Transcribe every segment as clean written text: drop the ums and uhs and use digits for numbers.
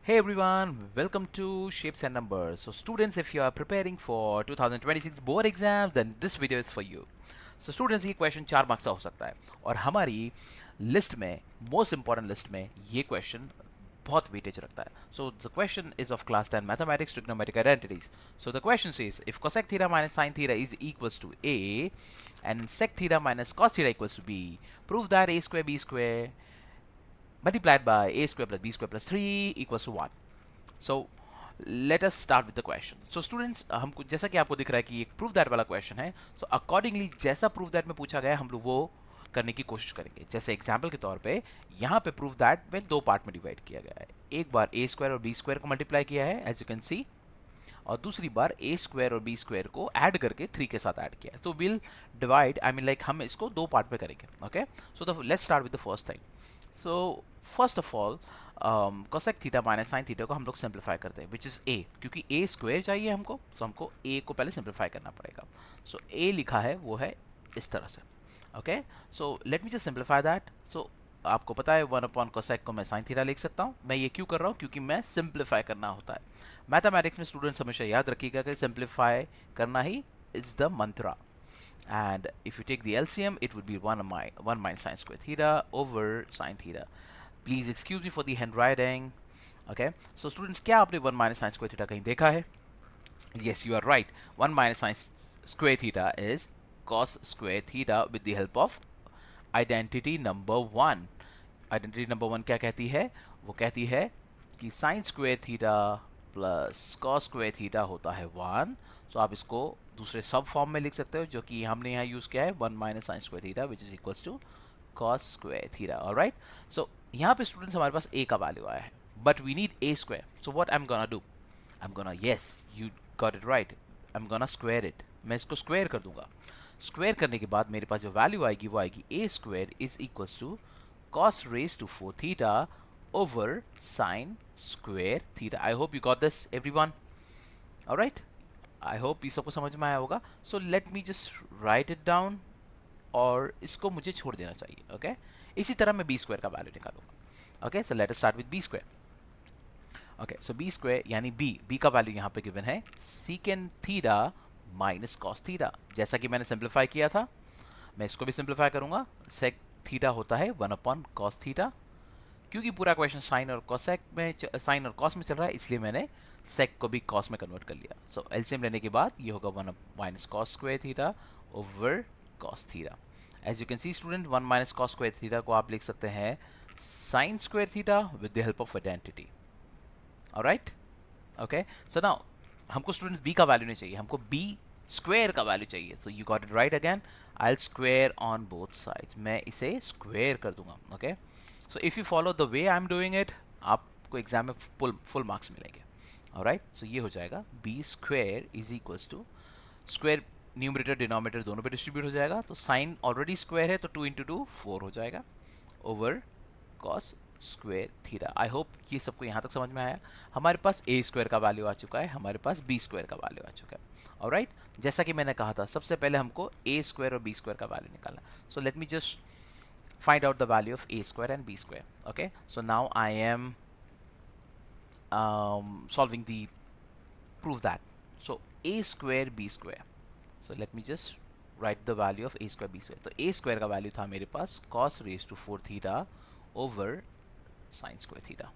Hey everyone, welcome to Shapes and Numbers. So students, if you are preparing for 2026 board exams, then this video is for you. So students, ये question 4 marks का हो सकता है और हमारी list में most important list में ये क्वेश्चन बहुत वेटेज रखता है. So the question is of class 10 mathematics trigonometric identities. So the question says if cosec theta minus sin theta is equals to a and sec theta minus cos theta equals to b, prove that a square b square multiplied by a square plus b square plus 3 equals to 1. So let us start with the question. So students, हमको जैसा कि आपको दिख रहा है कि एक prove that वाला क्वेश्चन है, so accordingly जैसा prove that में पूछा गया है हम लोग वो करने की कोशिश करेंगे. जैसे एग्जाम्पल के तौर पे यहाँ पे prove that में दो पार्ट में डिवाइड किया गया है. एक बार a स्क्वायर और b स्क्वायर को मल्टीप्लाई किया है एज यू कैन सी, और दूसरी बार a स्क्वायर और b स्क्वायर को ऐड करके 3 के साथ ऐड किया है. तो will divide, I mean like हम इसको दो पार्ट में करेंगे. Okay, so let's start with the first thing. So first of all cosec theta minus sine theta को हम लोग सिंप्लीफाई करते हैं, विच इज a, क्योंकि a स्क्वायर चाहिए हमको, तो हमको a को पहले सिंप्लीफाई करना पड़ेगा. सो a लिखा है वो है इस तरह से. Okay, so let me just simplify that. So आपको पता है 1 अपॉन कोसेक को मैं साइन थीटा लिख सकता हूँ. मैं ये क्यों कर रहा हूँ? क्योंकि मैं सिंप्लीफाई करना होता है. मैथमेटिक्स में स्टूडेंट्स हमेशा याद रखिएगा कि सिंप्लीफाई करना he is the Mantra. And if you take the LCM, it would be 1 minus sine square theta over sine theta. Please excuse me for the handwriting. Okay, so students, क्या आपने 1 minus sine square theta कहीं देखा है? Yes, you are right. 1 minus sine square theta is cos square theta with the help of identity number 1. Identity number 1 क्या कहती है? वो कहती है कि sin square theta plus cos square theta होता है 1. तो आप इसको दूसरे सब फॉर्म में लिख सकते हो, जो कि हमने यहाँ यूज किया है 1 minus sine square theta which is equals to cos square theta. Alright, so यहाँ पे स्टूडेंट्स हमारे पास a का वैल्यू आया है, but we need a square. So what I am gonna do, I am gonna, yes you got it right, I am gonna square it. मैं इसको square कर दूंगा. स्क्वायर करने के बाद मेरे पास जो वैल्यू आएगी वो आएगी a square is equals to cos raise to 4 theta over sine square theta. I hope you got this everyone. Alright, आई होप ये सबको समझ में आया होगा. So let me just write it down, और इसको मुझे छोड़ देना चाहिए. ओके, इसी तरह मैं बी स्क्वायर का वैल्यू निकालूंगा. Okay, so let us start with B square. Okay, so B square यानी बी का वैल्यू यहाँ पे गिवन है second theta minus cos theta. जैसा कि मैंने सिंप्लीफाई किया था, मैं इसको भी सिंप्लीफाई करूंगा. सेक थीटा होता है 1 अपॉन कॉस थीटा. क्योंकि पूरा क्वेश्चन साइन और कॉसेक में, साइन और कॉस में चल रहा है, इसलिए मैंने सेक को भी कॉस में कन्वर्ट कर लिया. सो एलसीएम लेने के बाद ये होगा 1 minus cos square theta over cos theta. As you can see student, 1 minus cos square theta को आप लिख सकते हैं sine square theta with the help of identity. Alright, okay, so now हमको स्टूडेंट्स बी का वैल्यू नहीं चाहिए, हमको बी स्क्वायर का वैल्यू चाहिए. So you got it right again. I will square on both sides, मैं इसे स्क्वायर कर दूंगा. Okay, so if you follow the way I am doing it, आपको एग्जाम में फुल मार्क्स मिलेंगे. ऑलराइट, सो ये हो जाएगा B square is equals to square, numerator denominator दोनों पे डिस्ट्रीब्यूट हो जाएगा. तो साइन ऑलरेडी स्क्वायर है तो 2 इंटू 2 4 हो जाएगा over cos square theta. I होप ये सबको यहाँ तक समझ में आया. हमारे पास ए स्क्वायर का वैल्यू आ चुका है, हमारे पास बी स्क्वायर का वैल्यू आ चुका है. ऑलराइट, जैसा कि मैंने कहा था, सबसे पहले हमको ए स्क्वायर और बी स्क्वायर का वैल्यू निकालना. सो let me just find out the value of a square and b square. Okay, so now I am solving the prove that. So a square b square, so let me just write the value of a square b square. तो a square का value था मेरे पास cos raised to 4 theta over sin square theta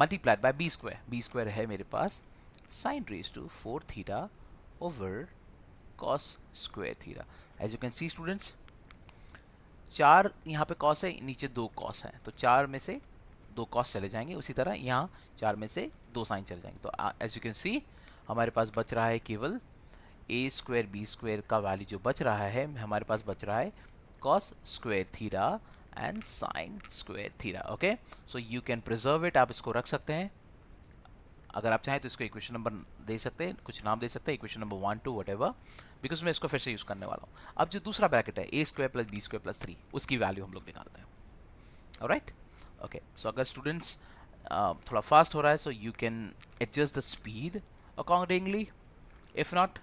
multiplied by b square. b square है मेरे पास sin raised to 4 theta over cos square theta. As you can see students, 4 यहाँ पे cos है, नीचे 2 कॉस है, तो 4 में से 2 कॉस चले जाएंगे. उसी तरह यहाँ 4 में से 2 साइन चले जाएंगे. तो एज यू कैन सी हमारे पास बच रहा है केवल ए स्क्वायर बी स्क्वायर का वैल्यू जो बच रहा है, हमारे पास बच रहा है cos square theta and sign square theta. Okay, so you can preserve it, आप इसको रख सकते हैं. अगर आप चाहें तो इसको इक्वेशन नंबर दे सकते हैं, कुछ नाम दे सकते हैं, इक्वेशन नंबर 1 2 वट, बिकॉज मैं इसको फिर से यूज करने वाला हूँ. अब जो दूसरा ब्रैकेट है a square plus B square plus 3, उसकी वैल्यू हम लोग निकालते हैं. ऑलराइट, ओके, सो अगर स्टूडेंट्स थोड़ा फास्ट हो रहा है, so you can adjust the speed accordingly. If not,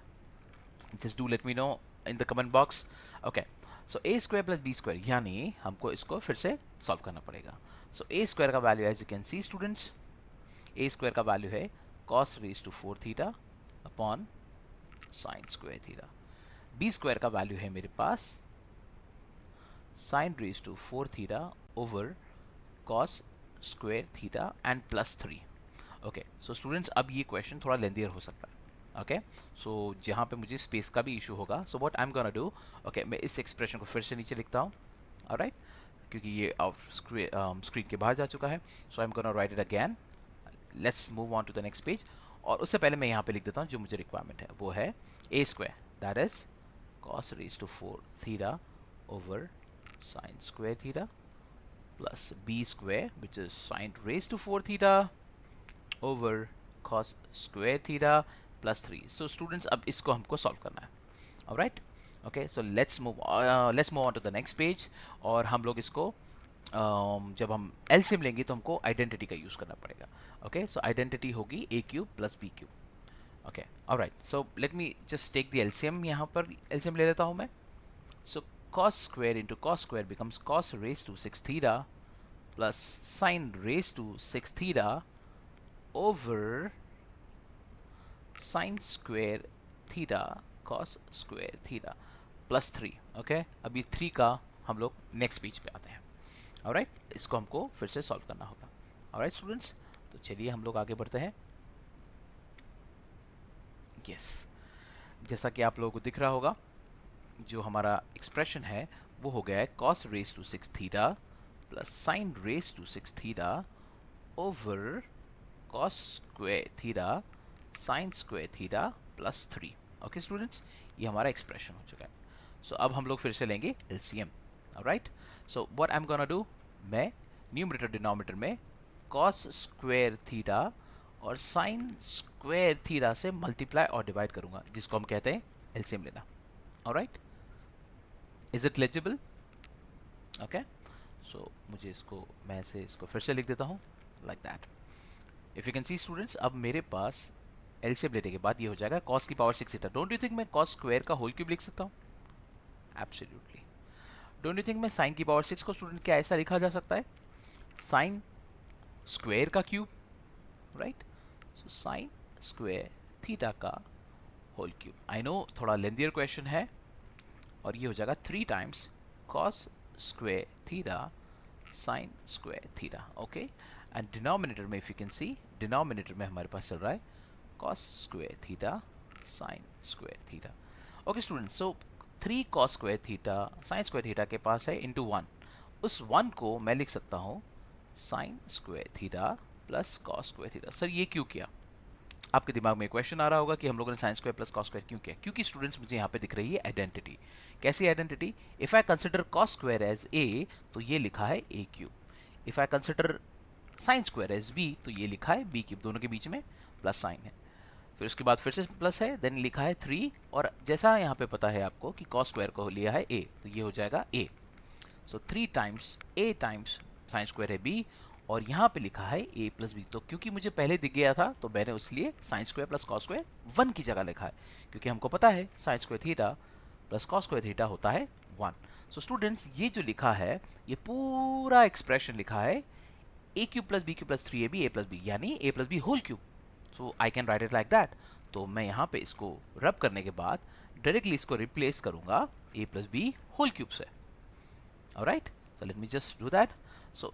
just do let me know in the comment box. Okay, so A square plus B square, यानी हमको इसको फिर से सॉल्व करना पड़ेगा. सो ए स्क्वायर का value as you can see students A square का value है cos raise to 4 theta upon sine square theta. B square का वैल्यू है मेरे पास sine raise to 4 theta over cos square theta and plus 3। Okay so students, अब ये question थोड़ा लेंदियर हो सकता है। ओके सो जहाँ पे मुझे स्पेस का भी इशू होगा, सो what I am gonna do, okay मैं इस एक्सप्रेशन को फिर से नीचे लिखता हूँ, ऑलराइट, क्योंकि ये ऑफ स्क्रीन के बाहर जा चुका है। So I am gonna write it again, let's move on to the next page. और उससे पहले मैं यहाँ पे लिख देता हूँ जो मुझे रिक्वायरमेंट है, वो है a square that is cos raise to 4 theta over sine square theta plus B square which is sine raise to 4 theta over cos square theta plus 3। So students, अब इसको हमको solve करना है, alright? Okay, so let's move on to the next page। और हम लोग इसको जब हम LCM लेंगे तो हमको आइडेंटिटी का यूज़ करना पड़ेगा। ओके सो आइडेंटिटी होगी a cube plus B cube. Okay alright, so let me just take the LCM। यहाँ पर LCM ले लेता हूँ मैं। सो cos square into cos square becomes cos raised to 6 theta plus sin raised to 6 theta over sin square theta cos square theta plus 3। Okay अभी 3 का हम लोग नेक्स्ट पेज पे आते हैं। ऑलराइट, इसको हमको फिर से सॉल्व करना होगा। ऑलराइट स्टूडेंट्स, तो चलिए हम लोग आगे बढ़ते हैं। यस, जैसा कि आप लोगों को दिख रहा होगा, जो हमारा एक्सप्रेशन है वो हो गया है cos raise to 6 theta plus sin raise to 6 theta over cos square theta sin square theta plus 3। Okay students, ये हमारा एक्सप्रेशन हो चुका है। सो अब हम लोग फिर से लेंगे LCM। Alright, so what I am gonna do, मैं न्यूमरेटर डिनोमिनेटर में cos square theta और sin square theta से मल्टीप्लाई और डिवाइड करूंगा, जिसको हम कहते हैं LCM लेना। Alright, is it legible? Okay so मुझे इसको, मैं से इसको फिर से लिख देता हूँ like that. If you can see students, अब मेरे पास LCM लेने के बाद ये हो जाएगा cos की power 6 theta. Don't you think मैं cos स्क्वायर का होल क्यूब लिख सकता हूँ? एब्सोल्युटली। डोंट यू थिंक मैं sin की पावर 6 को स्टूडेंट क्या ऐसा लिखा जा सकता है, sin स्क्वायर का cube, right? So sin square theta का होल क्यूब। आई नो थोड़ा लेंदियर क्वेश्चन है, और ये हो जाएगा 3 times cos square theta sin square theta. Okay, and denominator में if you can see, denominator में हमारे पास चल रहा है cos square theta sin square theta. Okay students, so 3 cos square theta sin square theta के पास है इनटू 1। उस 1 को मैं लिख सकता हूँ sin square theta plus cos square theta. Sir ये क्यों किया? आपके दिमाग में क्वेश्चन आ रहा होगा कि हम लोगों ने sin square plus cos square क्यों किया? क्योंकि स्टूडेंट्स मुझे यहाँ पे दिख रही है आइडेंटिटी। कैसी identity? If I consider cos square as a तो ये लिखा है a cube. If I consider sine square as b तो ये लिखा है b क्यूब, दोनों के बीच में प्लस साइन है। फिर उसके बाद फिर से प्लस है, देन लिखा है 3, और जैसा यहाँ पे पता है आपको कि cos स्क्वायर को लिया है a तो ये हो जाएगा a। So 3 times a times sine square है b, और यहाँ पे लिखा है a प्लस बी। तो क्योंकि मुझे पहले दिख गया था तो मैंने उसलिए sine square plus cos square 1 की जगह लिखा है, क्योंकि हमको पता है sine square theta plus cos square theta होता है 1। सो स्टूडेंट्स, ये जो लिखा है ये पूरा एक्सप्रेशन लिखा है a cube plus B cube plus 3ab a plus B, यानी a plus B whole cube. So I can write it like that. तो मैं यहाँ पे इसको रब करने के बाद डायरेक्टली इसको रिप्लेस करूंगा a plus B whole cube से। Alright, so let me just do that. So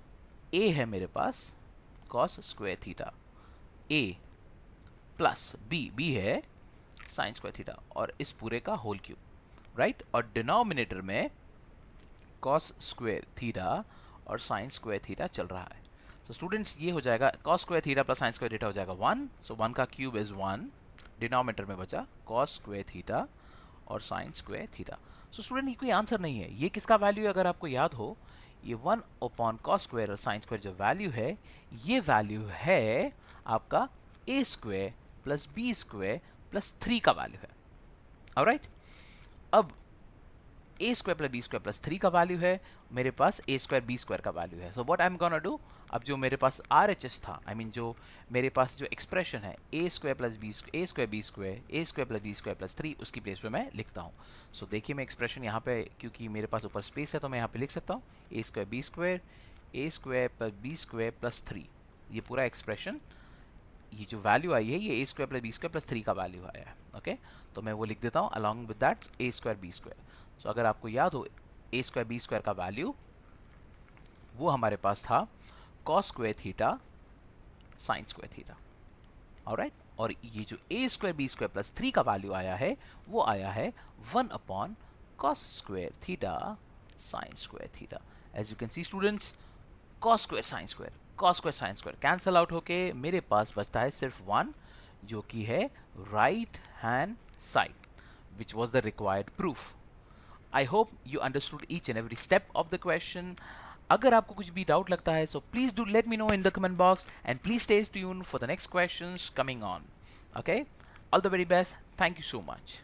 a है मेरे पास cos square theta a plus b है साइन स्क्वायर थीटा, और इस पूरे का होल क्यूब, राइट? और डिनोमिनेटर में cos स्क्वायर थीटा और साइन स्क्वायर थीटा चल रहा है। सो स्टूडेंट्स, ये हो जाएगा cos square theta plus sine square theta हो जाएगा 1। सो 1 का क्यूब इज 1, डिनोमिनेटर में बचा cos स्क्वायर थीटा और sine square theta. So student, ये कोई आंसर नहीं है, ये किसका वैल्यू है? अगर आपको याद हो, ये 1 अपॉन cos स्क्वायर और साइन स्क्वायर जो वैल्यू है, ये वैल्यू है आपका a square plus b square plus 3 का वैल्यू है। ऑलराइट, अब a square plus B square plus 3 का वैल्यू है, मेरे पास a स्क्वायर बी स्क्वायर का वैल्यू है। So what I am gonna do, अब जो मेरे पास RHS था, आई मीन जो मेरे पास जो एक्सप्रेशन है a square plus B square, a square B square, a square plus B square plus 3, उसकी प्लेस पे मैं लिखता हूँ। सो देखिए, मैं एक्सप्रेशन यहाँ पे, क्योंकि मेरे पास ऊपर स्पेस है तो मैं यहाँ पे लिख सकता हूँ a square B square, a square plus B square plus 3। ये पूरा एक्सप्रेशन ये जो वैल्यू आई है ये a square plus B square plus 3 का वैल्यू आया है. ओके, तो मैं वो लिख देता हूँ along with that a square B square. So अगर आपको याद हो a स्क्वायर बी स्क्वायर का वैल्यू वो हमारे पास था cos square theta sine square theta. Alright, और ये जो a square B square plus 3 का वैल्यू आया है वो आया है 1 upon cos square theta sine square theta. As you can see students, cos square sine square cancel out होके मेरे पास बचता है सिर्फ 1, जो कि है right hand side, which was the required proof. I hope you understood each and every step of the question. अगर आपको कुछ भी डाउट लगता है, so please do let me know in the comment box and please stay tuned for the next questions coming on. Okay, all the very best. Thank you so much.